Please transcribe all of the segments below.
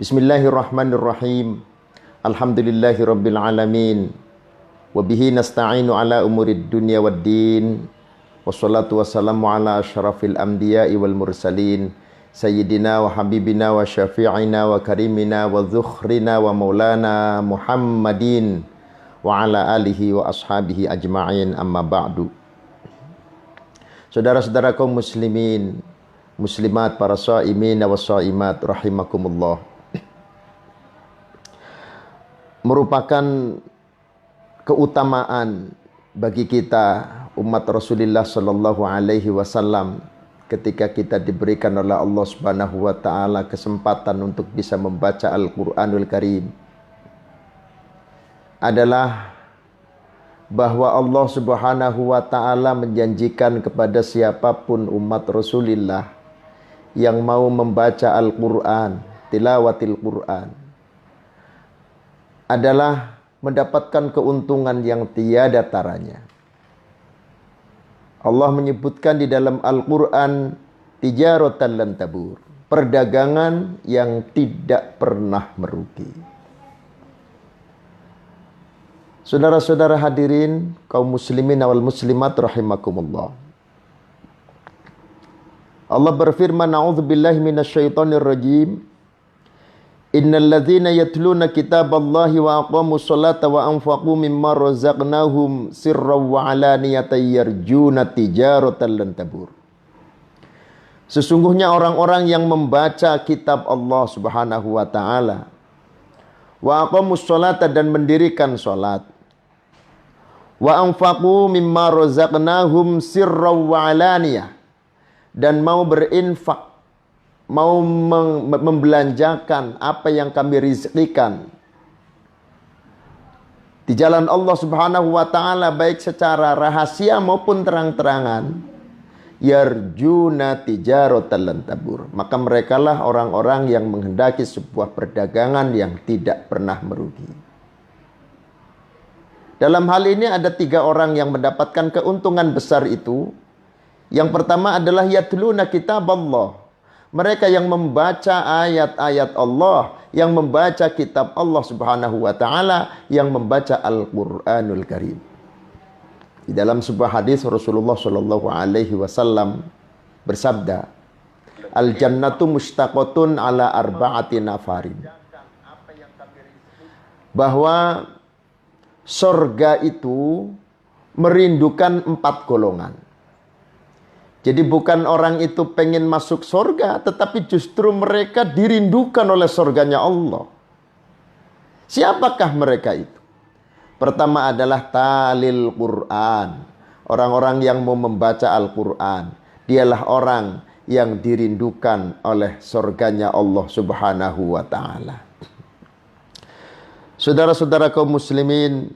Bismillahirrahmanirrahim. Alhamdulillahirabbil alamin. Wa bihi nasta'inu ala umurid dunya waddin. Wassalatu wassalamu ala asyrafil anbiya'i wal mursalin. Sayyidina wa habibina wa syafi'ina wa karimina wa dhukhrina wa maulana Muhammadin wa ala alihi wa ashabihi ajma'in, amma ba'du. Saudara-saudara kaum muslimin, muslimat, para shaimin wa shaimat rahimakumullah. Merupakan keutamaan bagi kita umat Rasulullah sallallahu alaihi wasallam ketika kita diberikan oleh Allah Subhanahu wa taala kesempatan untuk bisa membaca Al-Qur'anul Karim, adalah bahwa Allah Subhanahu wa taala menjanjikan kepada siapapun umat Rasulullah yang mau membaca Al-Qur'an, tilawatil Qur'an, adalah mendapatkan keuntungan yang tiada taranya. Allah menyebutkan di dalam Al-Quran, tijaratan lan tabur, perdagangan yang tidak pernah merugi. Saudara-saudara hadirin, kaum muslimin wal muslimat rahimakumullah. Allah berfirman, a'udzubillahi minasyaitonir rajim. Innal ladzina yatluna kitaballahi wa aqamus sholata wa anfaqu mimma razaqnahum sirran wa alaniyatan yarjuna tijaratan lan tabur. Sesungguhnya orang-orang yang membaca kitab Allah Subhanahu wa taala, wa aqamus sholata, dan mendirikan salat, wa anfaqu mimma razaqnahum sirran wa alaniyah, dan mau berinfak, mau membelanjakan apa yang kami rizkikan di jalan Allah Subhanahu wa taala, baik secara rahasia maupun terang-terangan, yarjuna tijaratan lan tabur, maka merekalah orang-orang yang menghendaki sebuah perdagangan yang tidak pernah merugi. Dalam hal ini ada 3 orang yang mendapatkan keuntungan besar itu. Yang pertama adalah yatluna kitaballah, mereka yang membaca ayat-ayat Allah, yang membaca kitab Allah Subhanahu wa taala, yang membaca Al-Qur'anul Karim. Di dalam sebuah hadis Rasulullah sallallahu alaihi wasallam bersabda, "Al-jannatu mustaqatun ala arba'ati nafarin." Bahwa surga itu merindukan 4 golongan. Jadi bukan orang itu pengen masuk surga, tetapi justru mereka dirindukan oleh surganya Allah. Siapakah mereka itu? Pertama adalah talil Quran. Orang-orang yang mau membaca Al-Quran. Dialah orang yang dirindukan oleh surganya Allah Subhanahu wa ta'ala. Saudara-saudara kaum muslimin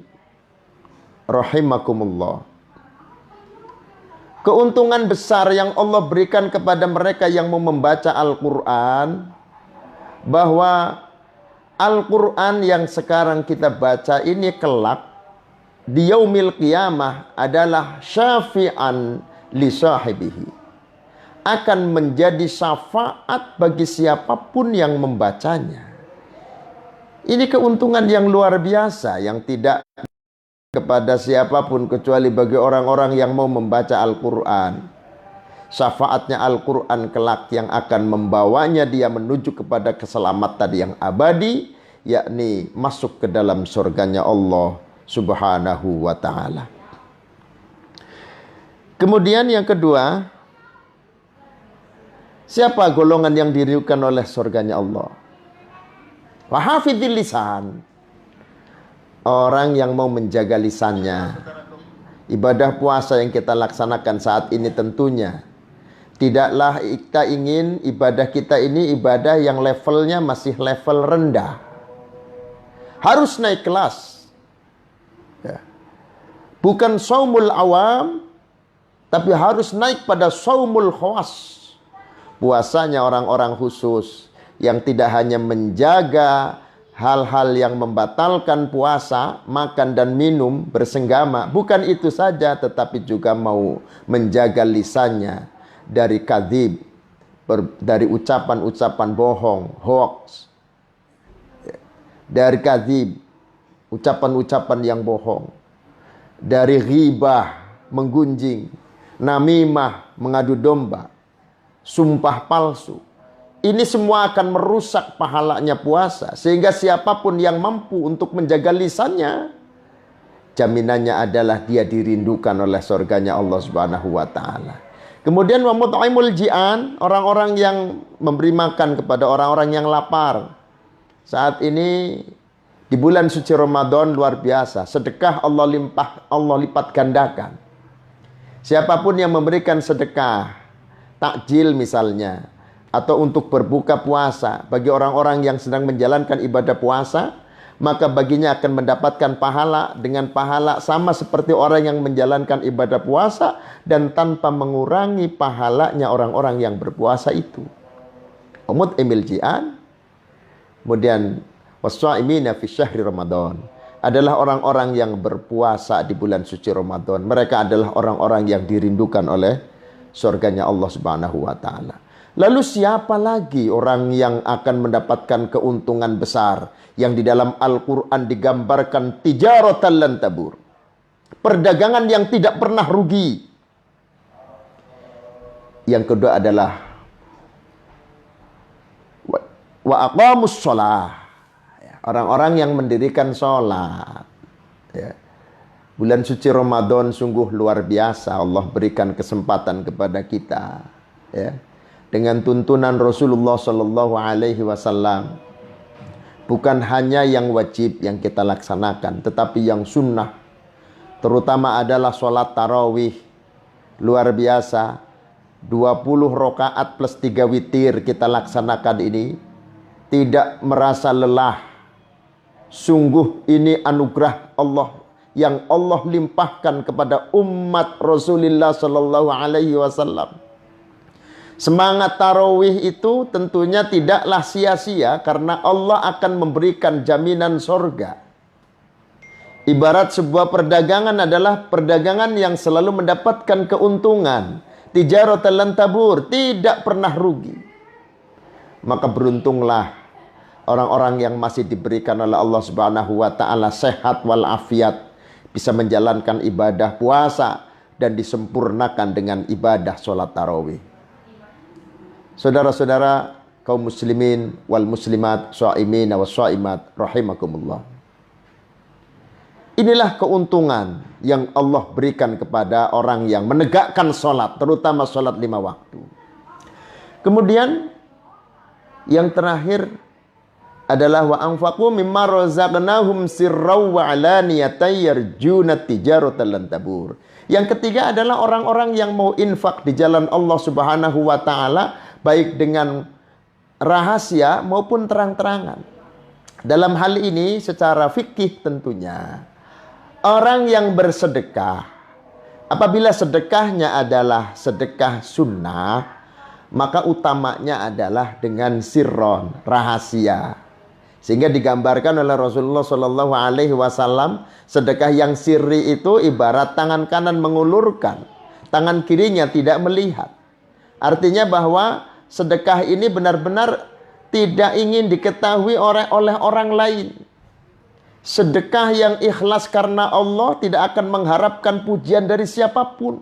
rahimakumullah. Keuntungan besar yang Allah berikan kepada mereka yang mau membaca Al-Quran, bahwa Al-Quran yang sekarang kita baca ini kelak di yaumil qiyamah adalah syafi'an li sahibihi, akan menjadi syafaat bagi siapapun yang membacanya. Ini keuntungan yang luar biasa yang tidak kepada siapapun kecuali bagi orang-orang yang mau membaca Al-Quran. Syafaatnya Al-Quran kelak yang akan membawanya dia menuju kepada keselamatan yang abadi, yakni masuk ke dalam surganya Allah Subhanahu wa ta'ala. Kemudian yang kedua, siapa golongan yang dirindukan oleh surganya Allah? Wahafidhil lisan, orang yang mau menjaga lisannya. Ibadah puasa yang kita laksanakan saat ini tentunya tidaklah kita ingin ibadah kita ini ibadah yang levelnya masih level rendah. Harus naik kelas. Ya. Bukan shaumul awam, tapi harus naik pada shaumul khawas. Puasanya orang-orang khusus yang tidak hanya menjaga hal-hal yang membatalkan puasa, makan dan minum bersenggama. Bukan itu saja, tetapi juga mau menjaga lisannya dari kadzib, dari ucapan-ucapan bohong, hoax, dari kadzib, ucapan-ucapan yang bohong, dari ghibah, menggunjing, namimah, mengadu domba, sumpah palsu. Ini semua akan merusak pahalanya puasa. Sehingga siapapun yang mampu untuk menjaga lisannya, jaminannya adalah dia dirindukan oleh surganya Allah Subhanahu wa taala. Kemudian wa mut'imul ji'an, orang-orang yang memberi makan kepada orang-orang yang lapar. Saat ini di bulan suci Ramadan luar biasa, sedekah Allah lipat gandakan. Siapapun yang memberikan sedekah, takjil misalnya, atau untuk berbuka puasa bagi orang-orang yang sedang menjalankan ibadah puasa, maka baginya akan mendapatkan pahala dengan pahala sama seperti orang yang menjalankan ibadah puasa dan tanpa mengurangi pahalanya orang-orang yang berpuasa itu. Umut emil ji'an. Kemudian wassaimina fi syahri Ramadan adalah orang-orang yang berpuasa di bulan suci Ramadan. Mereka adalah orang-orang yang dirindukan oleh surganya Allah Subhanahu wa taala. Lalu siapa lagi orang yang akan mendapatkan keuntungan besar yang di dalam Al-Quran digambarkan tijaratan lan tabur, perdagangan yang tidak pernah rugi. Yang kedua adalah wa aqamus shalah, orang-orang yang mendirikan sholat. Bulan suci Ramadan sungguh luar biasa, Allah berikan kesempatan kepada kita, dengan tuntunan Rasulullah Shallallahu Alaihi Wasallam, bukan hanya yang wajib yang kita laksanakan, tetapi yang sunnah, terutama adalah sholat tarawih. Luar biasa, 20 rakaat plus 3 witir kita laksanakan ini, tidak merasa lelah. Sungguh ini anugerah Allah yang Allah limpahkan kepada umat Rasulullah Shallallahu Alaihi Wasallam. Semangat tarawih itu tentunya tidaklah sia-sia karena Allah akan memberikan jaminan surga. Ibarat sebuah perdagangan adalah perdagangan yang selalu mendapatkan keuntungan. Tijaratan lan tabur, tidak pernah rugi. Maka beruntunglah orang-orang yang masih diberikan oleh Allah Subhanahu wa taala sehat wal afiat, bisa menjalankan ibadah puasa dan disempurnakan dengan ibadah sholat tarawih. Saudara-saudara kaum muslimin wal muslimat, shaimin wa shaimat rahimakumullah. Inilah keuntungan yang Allah berikan kepada orang yang menegakkan sholat, terutama sholat 5 waktu. Kemudian yang terakhir adalah wa anfaqu mimma razaqnahum sirran wa alaniyatan yarjuna tijaratan lan tabur. Yang ketiga adalah orang-orang yang mau infak di jalan Allah Subhanahu wa taala, baik dengan rahasia maupun terang-terangan. Dalam hal ini secara fikih tentunya, orang yang bersedekah, apabila sedekahnya adalah sedekah sunnah, maka utamanya adalah dengan sirron, rahasia. Sehingga digambarkan oleh Rasulullah Shallallahu Alaihi Wasallam, sedekah yang sirri itu ibarat tangan kanan mengulurkan, tangan kirinya tidak melihat. Artinya bahwa sedekah ini benar-benar tidak ingin diketahui oleh orang lain. Sedekah yang ikhlas karena Allah tidak akan mengharapkan pujian dari siapapun.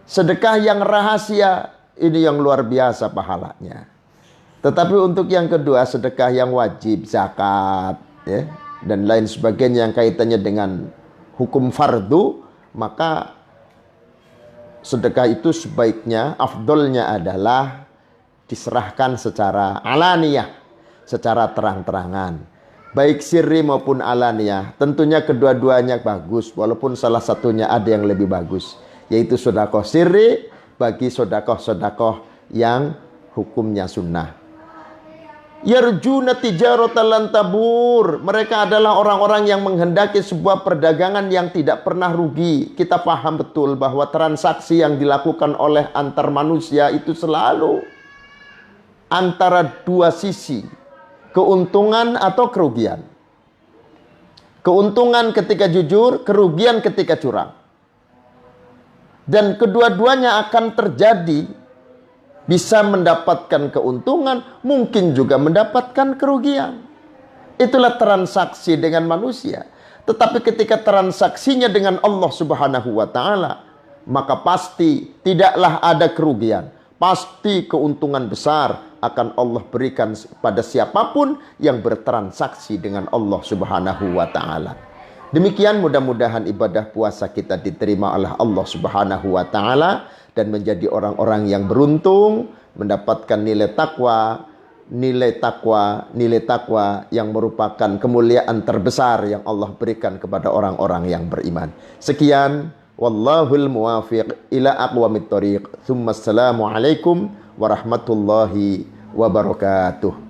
Sedekah yang rahasia, ini yang luar biasa pahalanya. Tetapi untuk yang kedua, sedekah yang wajib, zakat, dan lain sebagainya yang kaitannya dengan hukum fardu, maka sedekah itu sebaiknya, afdolnya adalah diserahkan secara alaniyah, secara terang-terangan. Baik sirri maupun alaniyah. Tentunya kedua-duanya bagus, walaupun salah satunya ada yang lebih bagus, yaitu sedekah sirri bagi sedekah-sedekah yang hukumnya sunnah. Yarjuna tijaratan lan tabur. Mereka adalah orang-orang yang menghendaki sebuah perdagangan yang tidak pernah rugi. Kita paham betul bahwa transaksi yang dilakukan oleh antar manusia itu selalu antara dua sisi, keuntungan atau kerugian. Keuntungan ketika jujur, kerugian ketika curang. Dan kedua-duanya akan terjadi. Bisa mendapatkan keuntungan, mungkin juga mendapatkan kerugian. Itulah transaksi dengan manusia. Tetapi ketika transaksinya dengan Allah Subhanahu wa taala, maka pasti tidaklah ada kerugian. Pasti keuntungan besar akan Allah berikan pada siapapun yang bertransaksi dengan Allah Subhanahu wa taala. Demikian mudah-mudahan ibadah puasa kita diterima oleh Allah Subhanahu wa taala dan menjadi orang-orang yang beruntung mendapatkan nilai takwa yang merupakan kemuliaan terbesar yang Allah berikan kepada orang-orang yang beriman. Sekian, wallahul muwafiq ila aqwamit thoriq. Assalamualaikum warahmatullahi wabarakatuh.